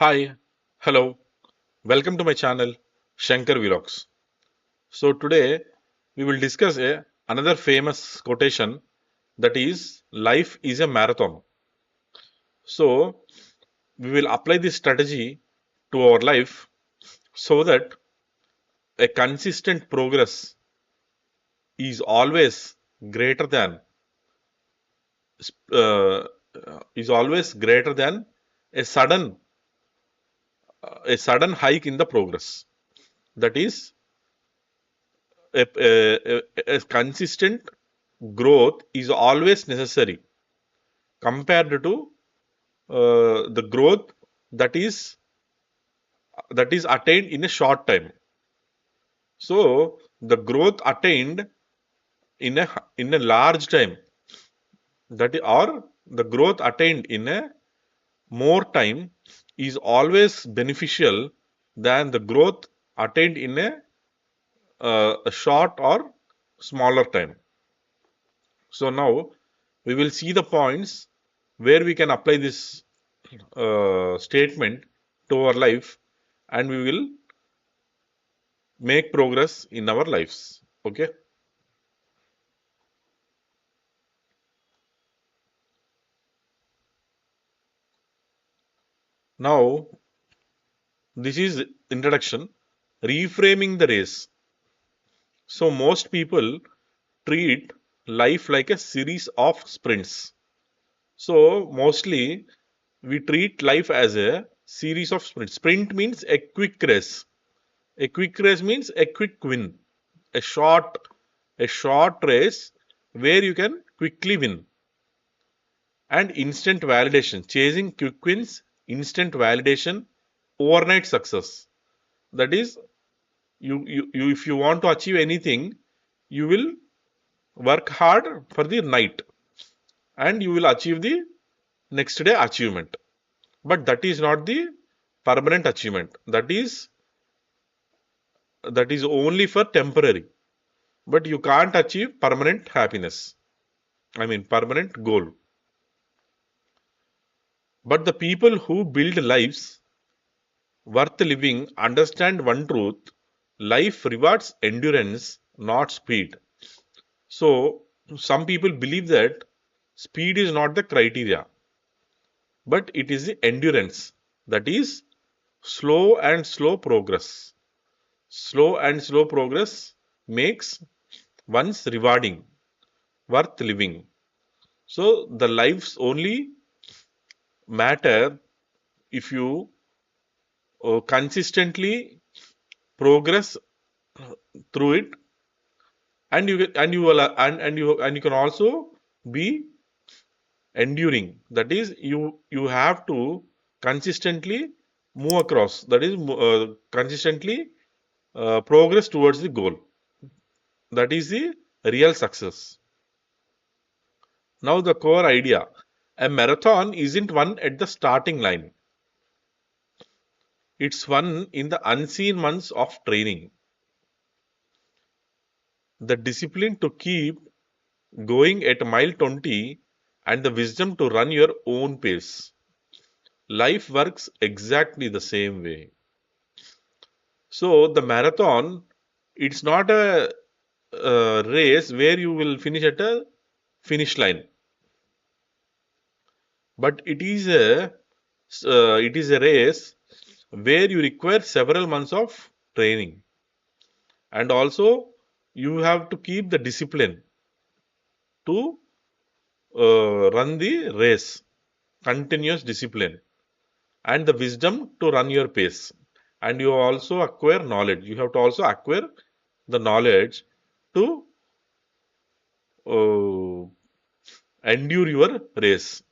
Hi, hello, welcome to my channel Shankar Vlogs. So today we will discuss another famous quotation, that is life is a marathon. So we will apply this strategy to our life so that a consistent progress is always greater than uh, a sudden hike in the progress. That is a consistent growth is always necessary compared to the growth that is attained in a short time. So the growth attained in a large time, or the growth attained in a more time, is always beneficial than the growth attained in a short or smaller time. So now we will see the points where we can apply this statement to our life, and we will make progress in our lives. Okay. Now this is introduction. Reframing the race. So most people treat life like a series of sprints. So mostly we treat life as a series of sprints. Sprint means a quick race. A quick race means a quick win. A short a short race where you can quickly win. And instant validation, chasing quick wins, instant validation, overnight success. That is, you if you want to achieve anything, you will work hard for the night and you will achieve the next day achievement. But that is not the permanent achievement. That is only for temporary. But you can't achieve permanent happiness. I mean permanent goal. But the people who build lives worth living understand one truth: life rewards endurance, not speed. So, some people believe that speed is not the criteria, but it is the endurance. That is slow progress. Slow and slow progress makes one's rewarding, worth living. So, the lives only matter if you consistently progress through it, and you will and you can also be enduring. That is, you have to consistently move across, that is consistently progress towards the goal. That is the real success. Now the core idea: a marathon isn't one at the starting line, it's one in the unseen months of training. The discipline to keep going at mile 20 and the wisdom to run your own pace. Life works exactly the same way. So the marathon, it's not a race where you will finish at a finish line, but it is a race where you require several months of training, and also you have to keep the discipline to run the race, continuous discipline, and the wisdom to run your pace. And you also acquire knowledge. You have to also acquire the knowledge to uh, endure your race.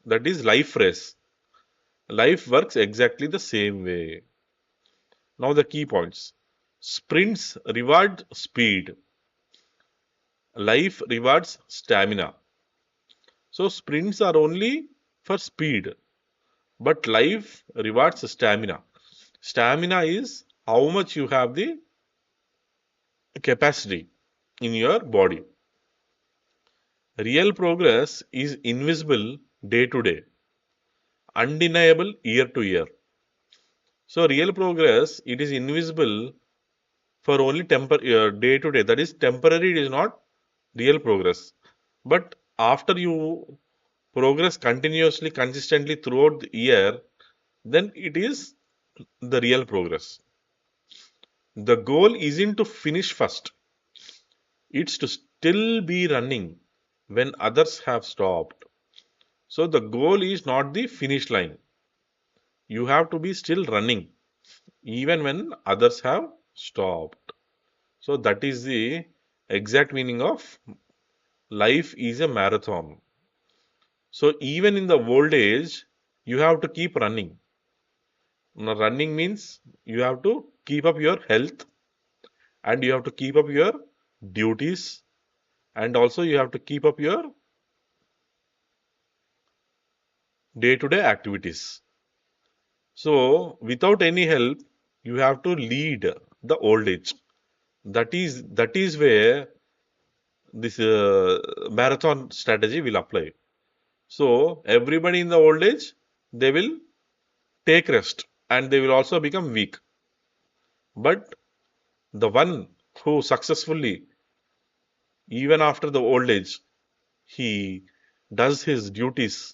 That is life race. Life works exactly the same way. Now the key points. Sprints reward speed. Life rewards stamina. So sprints are only for speed, but life rewards stamina. Stamina is how much you have the capacity in your body. Real progress is invisible day to day, undeniable year to year. So real progress, it is invisible for only day to day. That is temporary, it is not real progress. But after you progress continuously, consistently throughout the year, then it is the real progress. The goal isn't to finish first, it's to still be running when others have stopped. So the goal is not the finish line. You have to be still running even when others have stopped. So that is the exact meaning of life is a marathon. So even in the old age, you have to keep running. Now, running means you have to keep up your health and you have to keep up your duties and also you have to keep up your day-to-day activities. So without any help, you have to lead the old age. That is where this marathon strategy will apply. So everybody in the old age, they will take rest and they will also become weak. But the one who successfully, even after the old age, he does his duties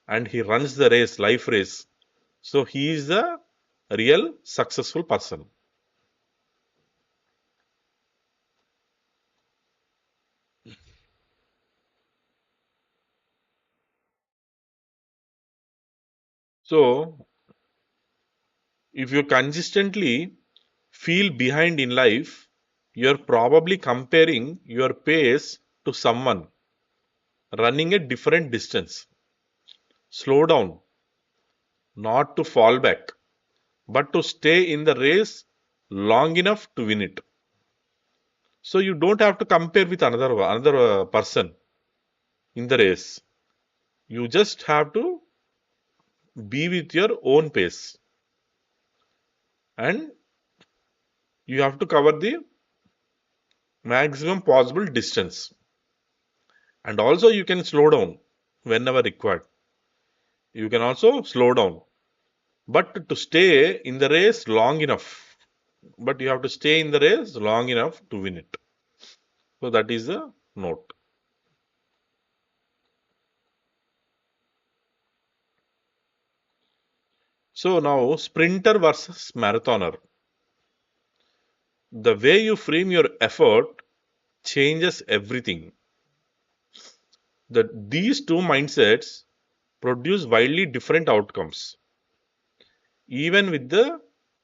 and he runs the race, life race. So he is the real successful person. So if you consistently feel behind in life, you're probably comparing your pace to someone running a different distance. Slow down, not to fall back, but to stay in the race long enough to win it. So you don't have to compare with another person in the race. You just have to be with your own pace and you have to cover the maximum possible distance. And also you can slow down whenever required. You can also slow down, but to stay in the race long enough. But you have to stay in the race long enough to win it. So that is the note. So now sprinter versus marathoner. The way you frame your effort changes everything. These two mindsets produce wildly different outcomes, even with the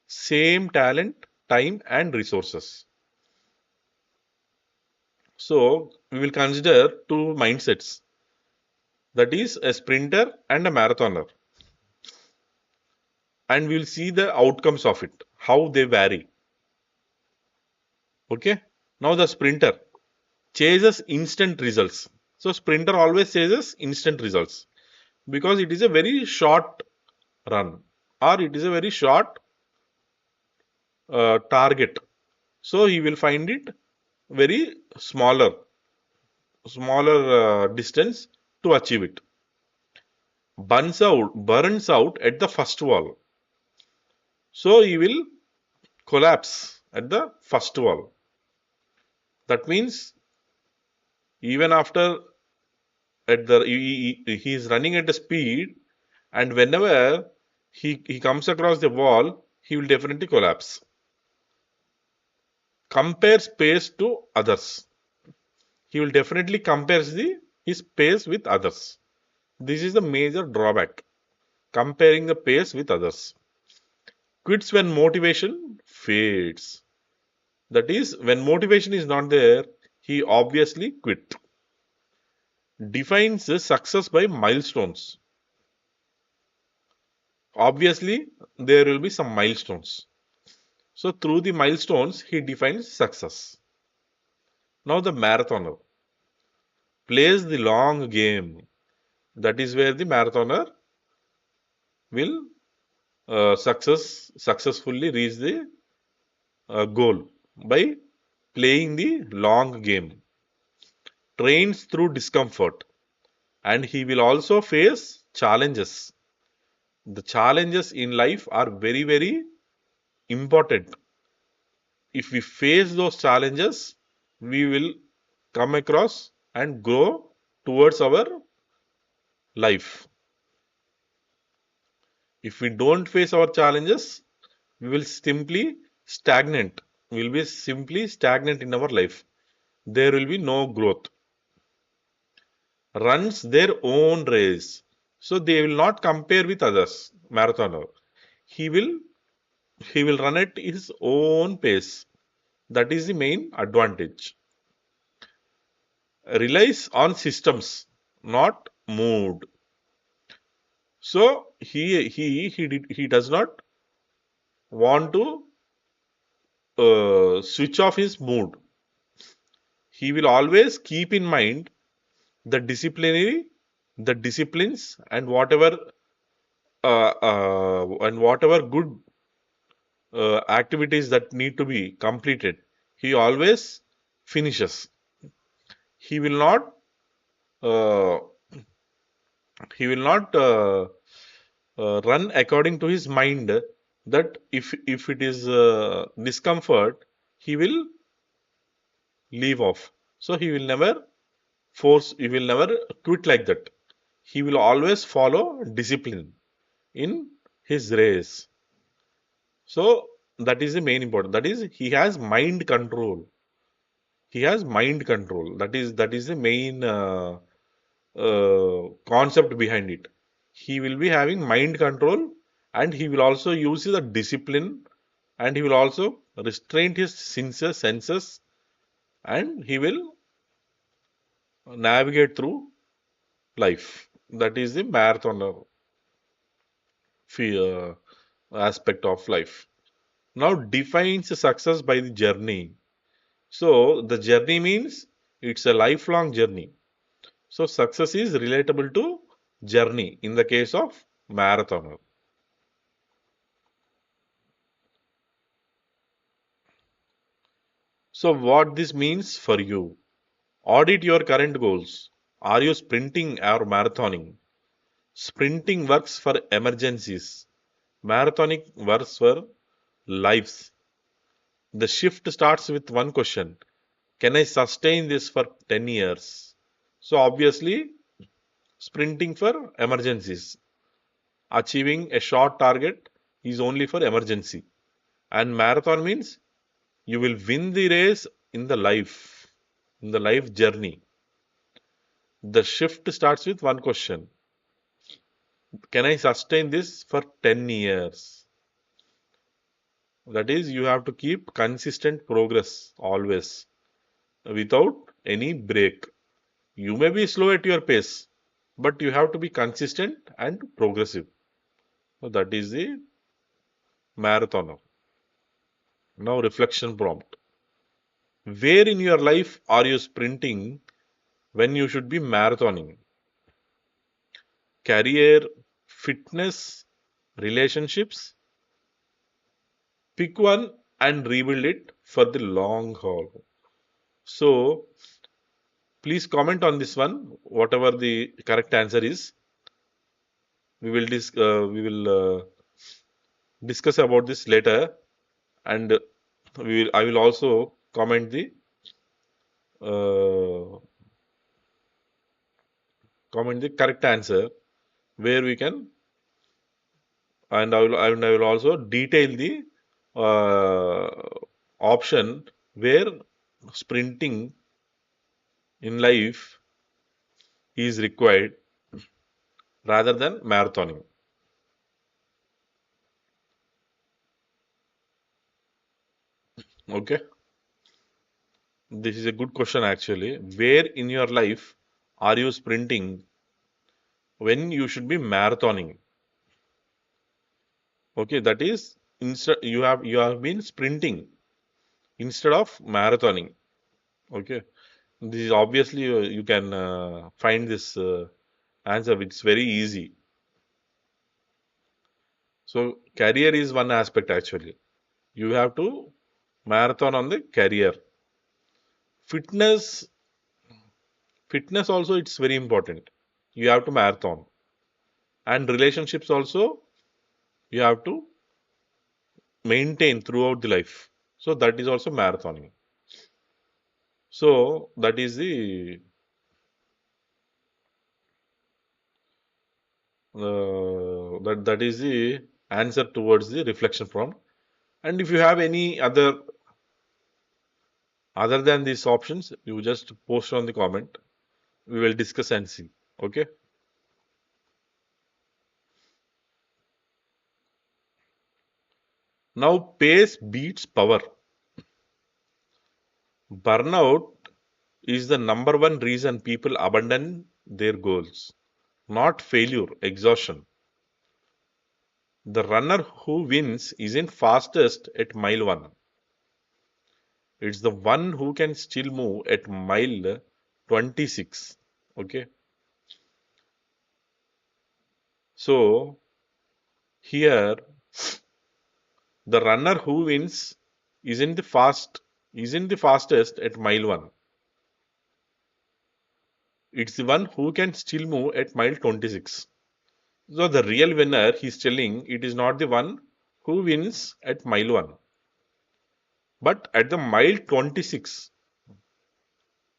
same talent, time, and resources. So we will consider two mindsets, that is a sprinter and a marathoner, and we will see the outcomes of it, how they vary. Okay. Now the sprinter chases instant results. So sprinter always chases instant results because it is a very short run or it is a very short target. So he will find it very smaller distance to achieve it. Burns out at the first wall. So he will collapse at the first wall. That means even after at the he is running at a speed, and whenever he comes across the wall, he will definitely collapse. Compare pace to others. He will definitely compare his pace with others. This is the major drawback. Comparing the pace with others. Quits when motivation fades. That is, when motivation is not there, he obviously quit. Defines the success by milestones. Obviously, there will be some milestones. So, through the milestones, he defines success. Now, the marathoner plays the long game. That is where the marathoner will successfully reach the goal by playing the long game. Trains through discomfort, and he will also face challenges The challenges in life are very, very important. If we face those challenges, we will come across and grow towards our life. If we don't face our challenges, we will simply stagnant. We will be simply stagnant in our life. There will be no growth. Runs their own race. So they will not compare with others, marathoner. He will he will run at his own pace. That is the main advantage. Relies on systems, not mood. So he does not want to switch off his mood. He will always keep in mind the the disciplines, and whatever good activities that need to be completed. He always finishes. He will not uh, he will not run according to his mind, that if it is discomfort, he will leave off. So he will never quit like that. He will always follow discipline in his race. So that is the main important. That is, he has mind control. He has mind control. That is the main concept behind it. He will be having mind control, and he will also use the discipline, and he will also restrain his senses, and he will navigate through life. That is the marathoner aspect of life. Now defines success by the journey. So the journey means it's a lifelong journey. So success is relatable to journey in the case of marathoner. So what this means for you? Audit your current goals. Are you sprinting or marathoning? Sprinting works for emergencies. Marathoning works for lives. The shift starts with one question. Can I sustain this for 10 years? So obviously, sprinting for emergencies. Achieving a short target is only for emergency. And marathon means you will win the race in the life journey. The shift starts with one question. Can I sustain this for 10 years? That is, you have to keep consistent progress always without any break. You may be slow at your pace, but you have to be consistent and progressive. So that is the marathoner. Now, reflection prompt. Where in your life are you sprinting when you should be marathoning? Career, fitness, relationships? Pick one and rebuild it for the long haul. So, please comment on this one, whatever the correct answer is. We will discuss about this later, and I will also uh, comment the correct answer, where we can, and I will also detail the option where sprinting in life is required rather than marathoning. Okay, this is a good question actually. Where in your life are you sprinting when you should be marathoning? Okay, that is, instead you have been sprinting instead of marathoning. Okay, this is obviously, you can find this answer. It's very easy. So career is one aspect actually. You have to marathon on the career. Fitness, fitness also, it's very important. You have to marathon. And relationships also. you have to maintain throughout the life. So that is also marathoning. So that is the that is the answer towards the reflection prompt. And if you have any other than these options, you just post on the comment. We will discuss and see. Okay. Now pace beats power. Burnout is the number one reason people abandon their goals, not failure, exhaustion. The runner who wins isn't fastest at mile 1. It's the one who can still move at mile 26. Okay. So here the runner who wins isn't the fast isn't the fastest at mile 1. It's the one who can still move at mile 26. So the real winner, he's telling, it is not the one who wins at mile 1, but at the mile 26,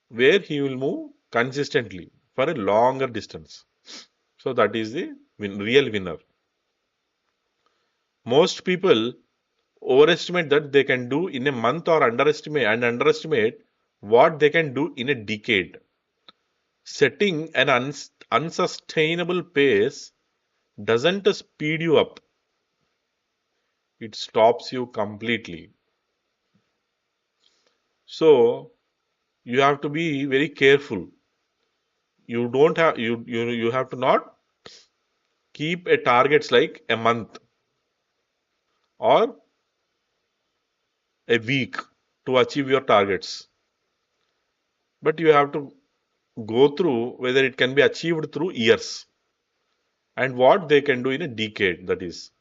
where he will move consistently for a longer distance. So that is the real winner. Most people overestimate that they can do in a month or underestimate what they can do in a decade. Setting an unsustainable pace doesn't speed you up, it stops you completely. So you have to be very careful. You don't have you have to not keep a targets like a month or a week to achieve your targets. But you have to go through whether it can be achieved through years and what they can do in a decade, that is.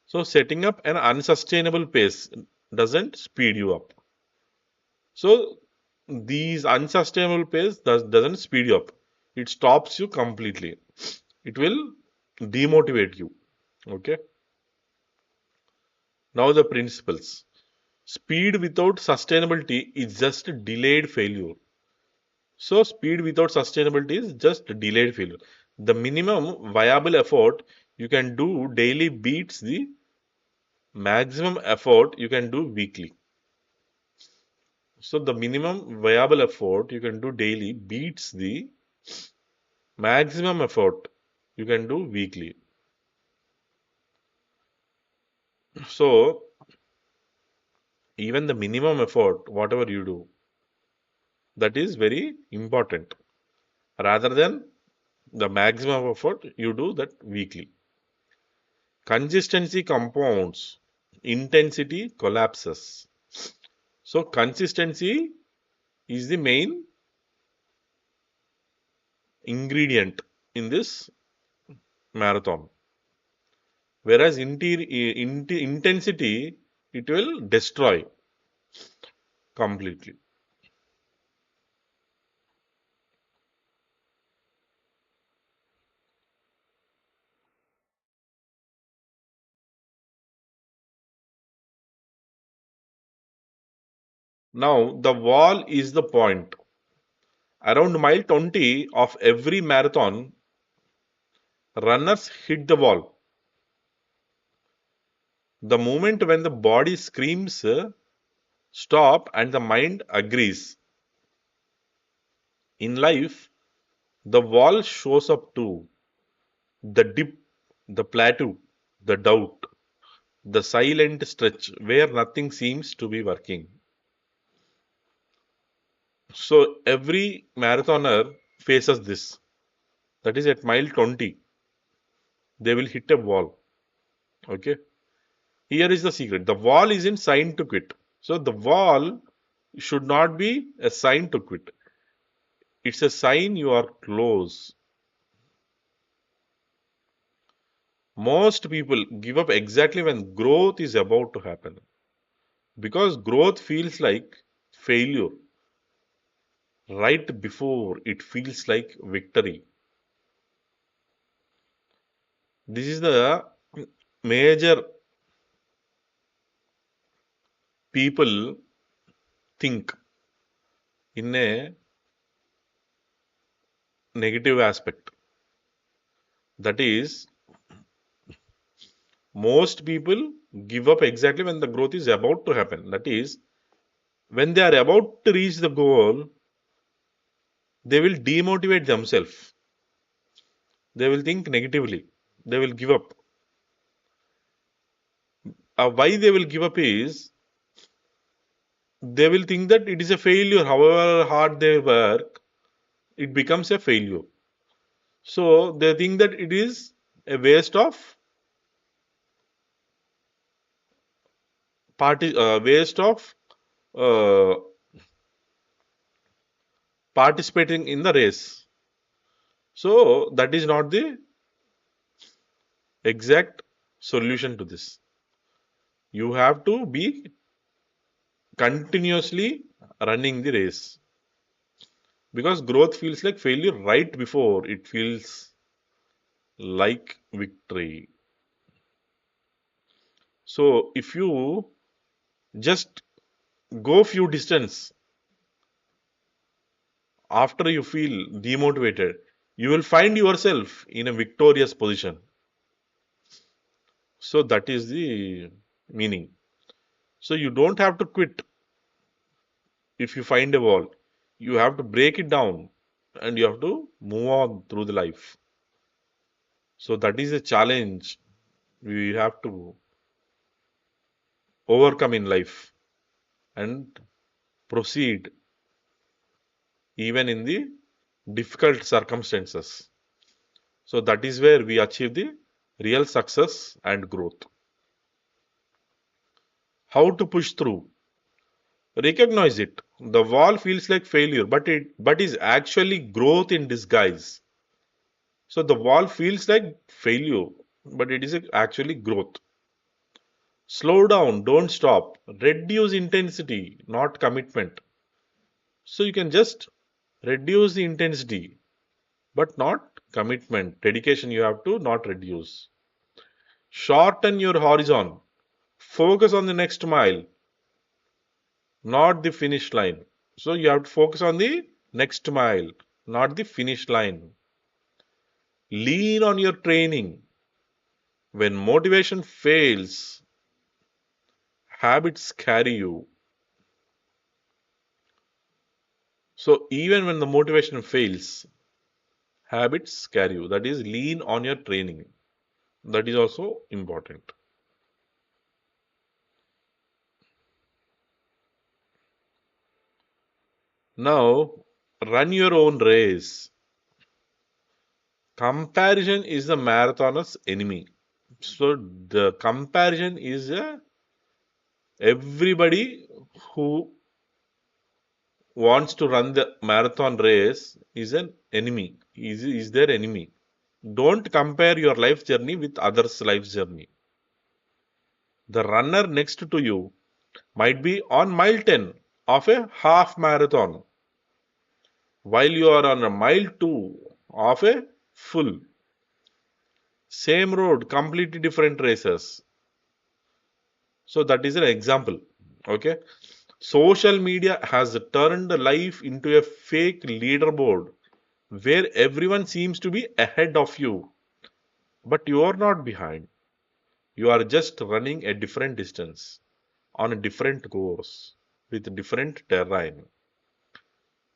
So setting up an unsustainable pace doesn't speed you up. So these unsustainable pace doesn't speed you up. It stops you completely. It will demotivate you. Okay. Now the principles. Speed without sustainability is just delayed failure. So speed without sustainability is just delayed failure. The minimum viable effort you can do daily beats the maximum effort you can do weekly. So the minimum viable effort you can do daily beats the maximum effort you can do weekly. So even the minimum effort, whatever you do, that is very important rather than the maximum effort you do that weekly. Consistency compounds, intensity collapses. So consistency is the main ingredient in this marathon. Whereas intensity, it will destroy completely. Now, the wall is the point. Around mile 20 of every marathon, runners hit the wall. The moment when the body screams stop and the mind agrees. In life, the wall shows up too. The dip, the plateau, the doubt, the silent stretch where nothing seems to be working. So every marathoner faces this. That is at mile 20. They will hit a wall. Okay. Here is the secret. The wall isn't signed to quit. So the wall should not be a sign to quit. It's a sign you are close. Most people give up exactly when growth is about to happen because growth feels like failure right before it feels like victory. This is the major people think in a negative aspect. That is, most people give up exactly when the growth is about to happen. That is, when they are about to reach the goal, they will demotivate themselves. They will think negatively. They will give up. Why they will give up is they will think that it is a failure. However hard they work, it becomes a failure. So they think that it is a waste of uh, participating in the race. So that is not the exact solution to this. You have to be continuously running the race because growth feels like failure right before it feels like victory. So if you just go few distance after you feel demotivated, you will find yourself in a victorious position. So that is the meaning. So you don't have to quit if you find a wall. You have to break it down and you have to move on through the life. So that is a challenge we have to overcome in life and proceed even in the difficult circumstances. So that is where we achieve the real success and growth. How to push through? Recognize it. The wall feels like failure, but is actually growth in disguise. So the wall feels like failure, but it is actually growth. Slow down, don't stop. Reduce intensity, not commitment. So you can just reduce the intensity, but not commitment. Dedication you have to not reduce. Shorten your horizon. Focus on the next mile, not the finish line. So you have to focus on the next mile, not the finish line. Lean on your training. When motivation fails, habits carry you. So even when the motivation fails, habits carry you. That is, lean on your training. That is also important. Now, run your own race. Comparison is the marathoner's enemy. So the comparison is everybody who wants to run the marathon race is an enemy. Is their enemy. Don't compare your life journey with others' life journey. The runner next to you might be on mile 10 of a half marathon, while you are on a mile 2 of a full. Same road, completely different races. So that is an example. Okay. Social media has turned life into a fake leaderboard where everyone seems to be ahead of you, but you are not behind. You are just running a different distance on a different course with different terrain.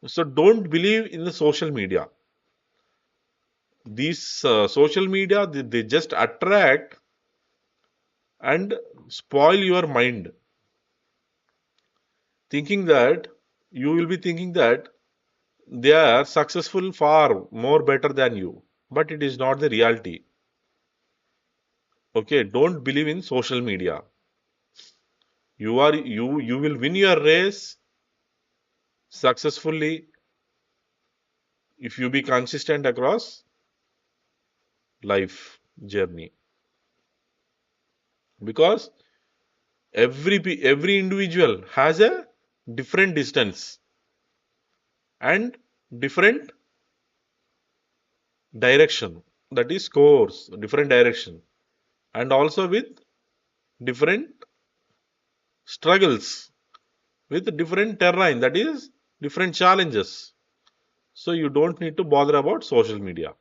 So don't believe in the social media. These social media, they just attract and spoil your mind, thinking that you will be thinking that they are successful far more better than you, but it is not the reality. Okay, don't believe in social media. You will win your race successfully if you be consistent across life journey, because every individual has a different distance and different direction, that is course, different direction. and also with different struggles, with different terrain, that is different challenges. So you don't need to bother about social media.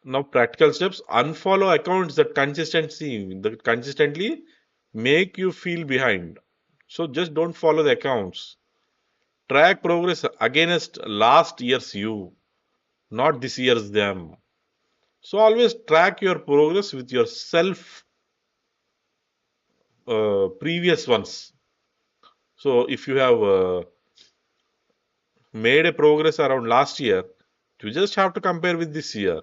Now, practical steps: unfollow accounts that consistently make you feel behind. So just don't follow the accounts. Track progress against last year's you, not this year's them. So always track your progress with your self previous ones. So if you have made a progress around last year, you just have to compare with this year.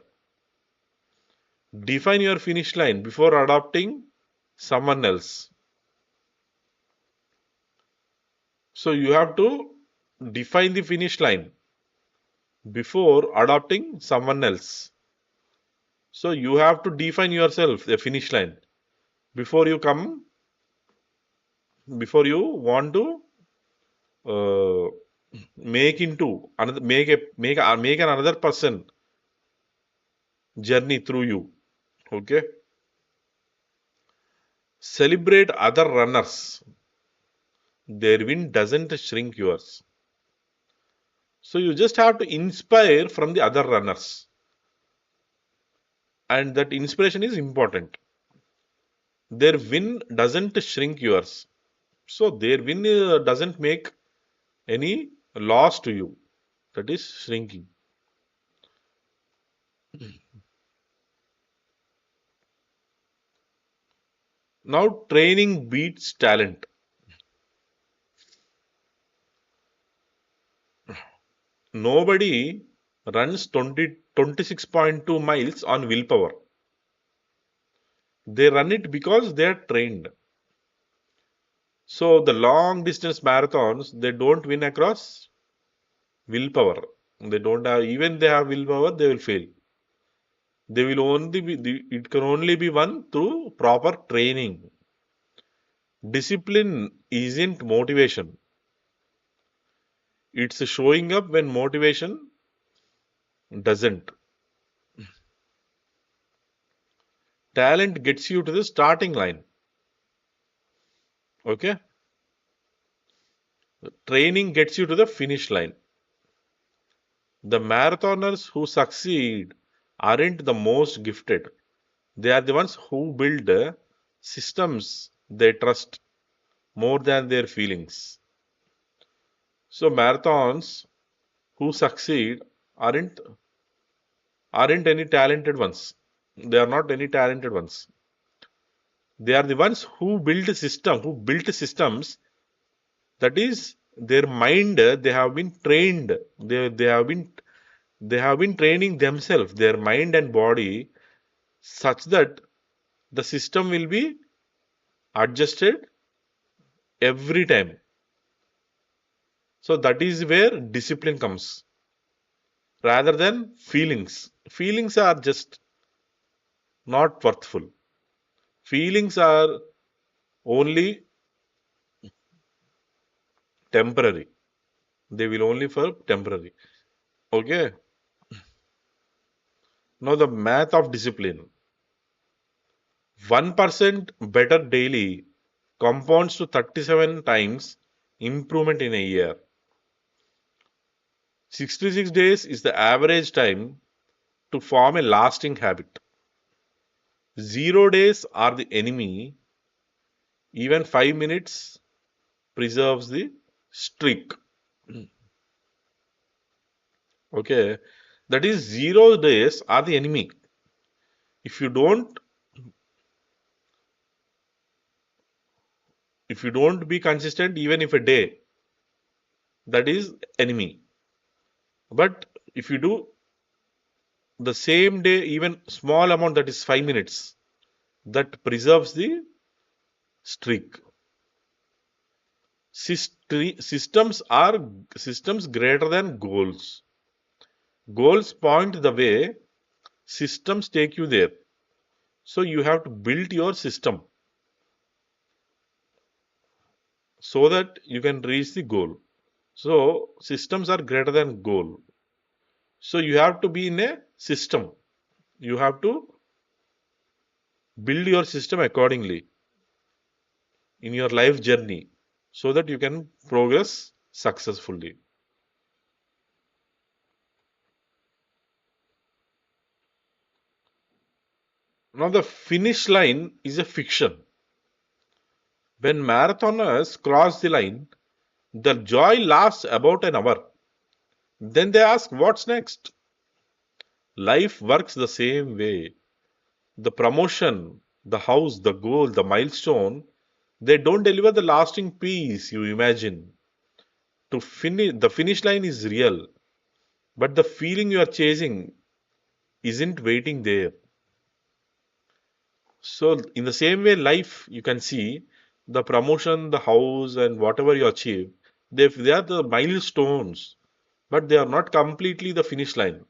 Define your finish line before adopting someone else. So you have to define the finish line before adopting someone else. So you have to define yourself the finish line before you come, before you want to uh, make into another, make an another person journey through you. Okay. Celebrate other runners. Their win doesn't shrink yours. So you just have to inspire from the other runners, and that inspiration is important. Their win doesn't shrink yours. So their win doesn't make any loss to you. That is shrinking. Now training beats talent. Nobody runs 26.2 miles on willpower. They run it because they are trained. So the long distance marathons, they don't win across willpower. They don't have, even they have willpower, they will fail. They will only be, it can only be won through proper training. Discipline isn't motivation. It's showing up when motivation doesn't. Talent gets you to the starting line. Okay. Training gets you to the finish line. The marathoners who succeed aren't the most gifted. They are the ones who build systems they trust more than their feelings. So marathons who succeed aren't aren't any talented ones. They are not any talented ones. They are the ones who who built systems, that is their mind, they have been trained. They have been training themselves, their mind and body, such that the system will be adjusted every time. So that is where discipline comes rather than feelings. Feelings are just not worthful. Feelings are only temporary. They will only for temporary. Okay. Now the math of discipline. 1% better daily compounds to 37 times improvement in a year. 66 days is the average time to form a lasting habit. 0 days are the enemy. Even 5 minutes preserves the streak. Okay. That is 0 days are the enemy. If you don't if you don't be consistent even if a day, that is enemy. But if you do the same day, even small amount, that is 5 minutes, that preserves the streak. Systems are systems greater than goals. Goals point the way, systems take you there. So you have to build your system so that you can reach the goal. So systems are greater than goal. So you have to be in a system. You have to Build your system accordingly in your life journey so that you can progress successfully. Now, the finish line is a fiction. When marathoners cross the line, the joy lasts about an hour. Then they ask, what's next? Life works the same way. The promotion, the house, the goal, the milestone, they don't deliver the lasting peace you imagine. To finish, the finish line is real, but the feeling you are chasing isn't waiting there. So, in the same way, life, you can see the promotion, the house, and whatever you achieve, they are the milestones, but they are not completely the finish line.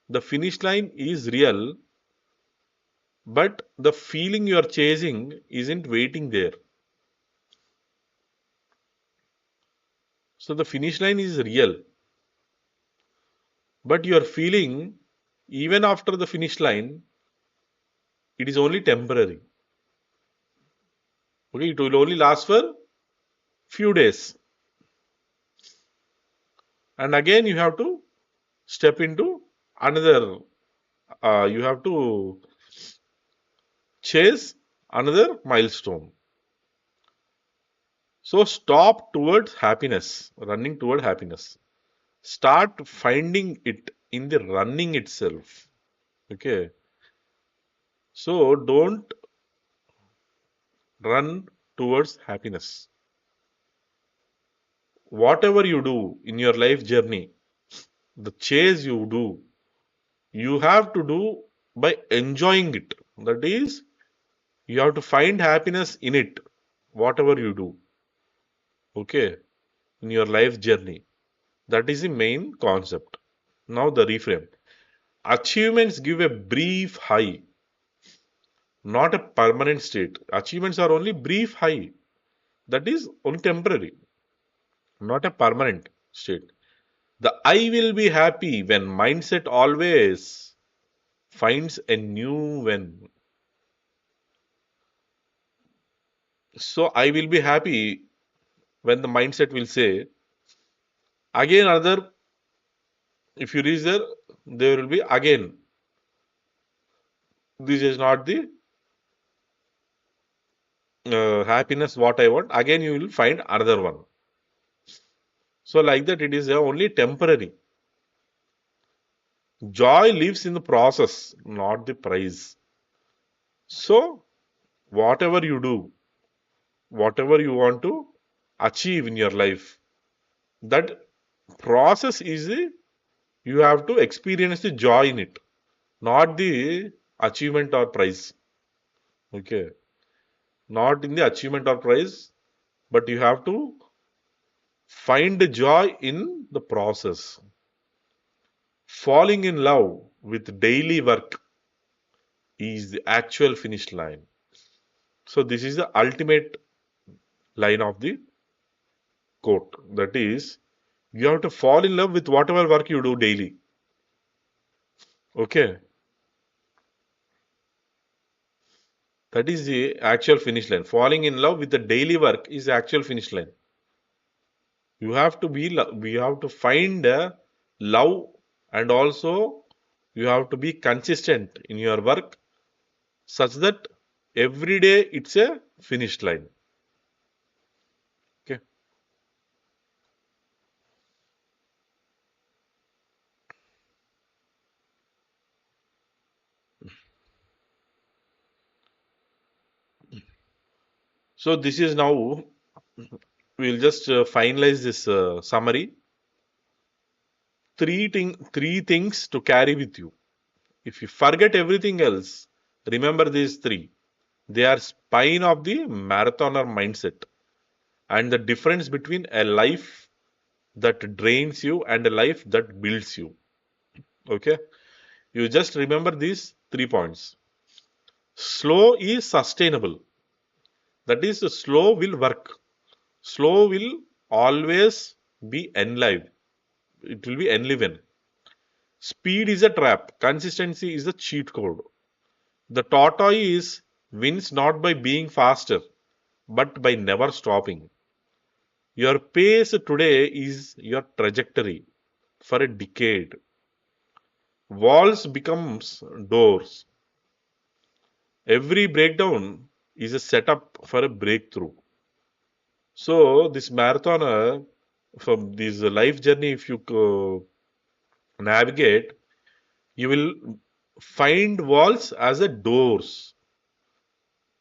The finish line is real, but the feeling you are chasing isn't waiting there. So, the finish line is real, but your feeling, even after the finish line, it is only temporary. Okay, it will only last for few days, and again you have to step into another. You have to chase another milestone. So stop towards happiness, running toward happiness. Start finding it in the running itself. Okay. So don't run towards happiness. Whatever you do in your life journey, the chase you do, you have to do by enjoying it. That is, you have to find happiness in it, whatever you do. Okay. In your life journey. That is the main concept. Now the reframe. Achievements give a brief high, not a permanent state. Achievements are only brief high. That is only temporary, not a permanent state. The I will be happy when mindset always finds a new when. So I will be happy when the mindset will say, again another, if you reach there, there will be again. This is not the happiness what I want. Again you will find another one. So like that it is only temporary. Joy lives in the process, not the prize. So whatever you do, whatever you want to achieve in your life, that process is the, you have to experience the joy in it, not the achievement or prize. Okay. Not in the achievement or prize, but you have to find the joy in the process. Falling in love with daily work is the actual finish line. So this is the ultimate line of the quote. That is, you have to fall in love with whatever work you do daily. Okay. That is the actual finish line. Falling in love with the daily work is the actual finish line. You have to be, we have to find a love, and also you have to be consistent in your work such that every day it's a finished line. Okay. So this is now, we'll just finalize this summary. Three things to carry with you. If you forget everything else, remember these three. They are spine of the marathoner mindset, and the difference between a life that drains you and a life that builds you. Okay. You just remember these 3 points. Slow is sustainable. That is, slow will work. Slow will always be enlive. It will be enliven. Speed is a trap. Consistency is the cheat code. The tortoise wins not by being faster, but by never stopping. Your pace today is your trajectory for a decade. Walls becomes doors. Every breakdown is a setup for a breakthrough. So this marathoner from this life journey, if you navigate, you will find walls as a doors.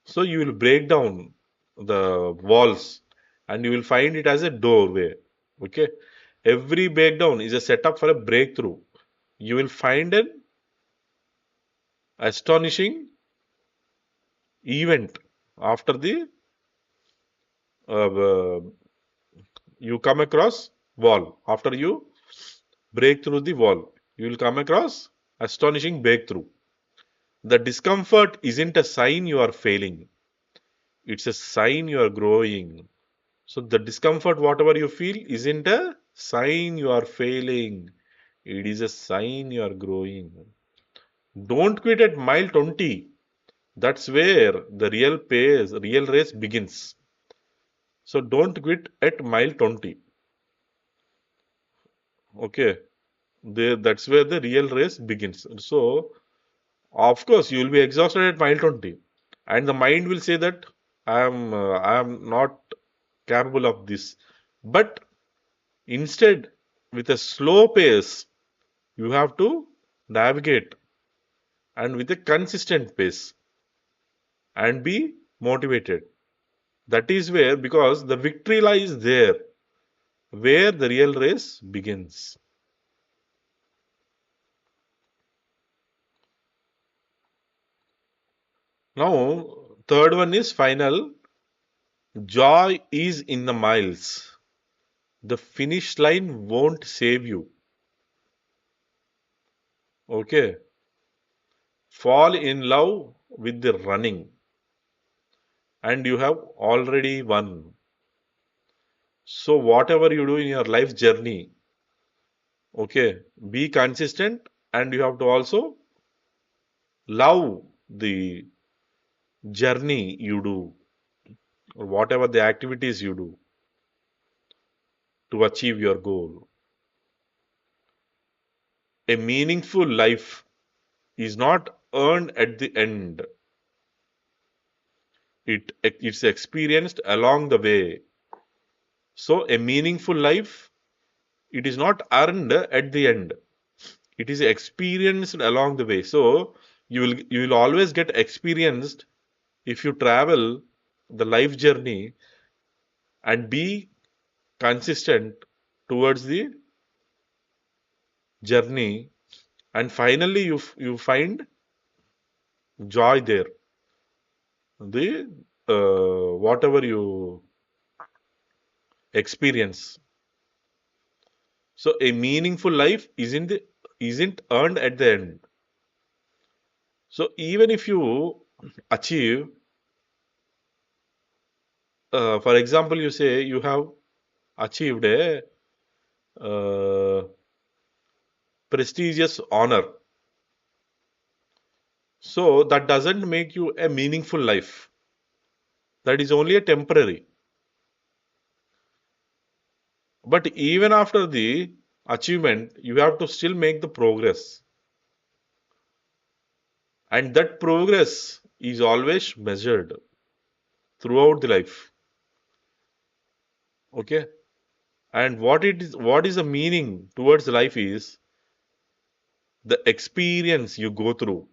So you will break down the walls and you will find it as a doorway. Okay. Every breakdown is a setup for a breakthrough. You will find an astonishing event after the uh, you come across wall. After you break through the wall, you will come across astonishing breakthrough. The discomfort isn't a sign you are failing. It's a sign you are growing. So the discomfort, whatever you feel, isn't a sign you are failing. It is a sign you are growing. Don't quit at mile 20. That's where the real race begins. So don't quit at mile 20. Okay. There, that's where the real race begins. So, of course, you will be exhausted at mile 20. And the mind will say that I am not capable of this. But instead, with a slow pace, you have to navigate and with a consistent pace and be motivated. That is where, because the victory lies there, where the real race begins. Now, third one is final. Joy is in the miles. The finish line won't save you. Okay. Fall in love with the running, and you have already won. So, whatever you do in your life journey, okay, be consistent, and you have to also love the journey you do, or whatever the activities you do to achieve your goal. A meaningful life is not earned at the end, it's experienced along the way. So, a meaningful life, it is not earned at the end, it is experienced along the way. So, you will always get experienced if you travel the life journey and be consistent towards the journey, and finally you find joy there. The whatever you experience. So a meaningful life isn't earned at the end. So even if you achieve, for example, you say you have achieved a uh, prestigious honor, so that doesn't make you a meaningful life. That is only a temporary. But even after the achievement, you have to still make the progress. And that progress is always measured throughout the life. Okay. And what is the meaning towards life is the experience you go through.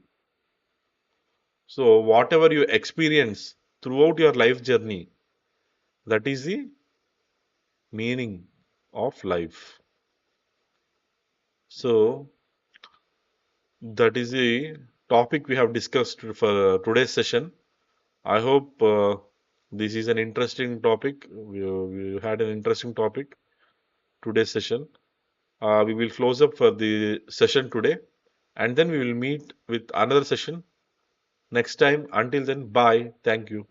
So whatever you experience throughout your life journey, that is the meaning of life. So that is the topic we have discussed for today's session. I hope this is an interesting topic. We had an interesting topic today's session. We will close up for the session today, and then we will meet with another session next time. Until then, bye. Thank you.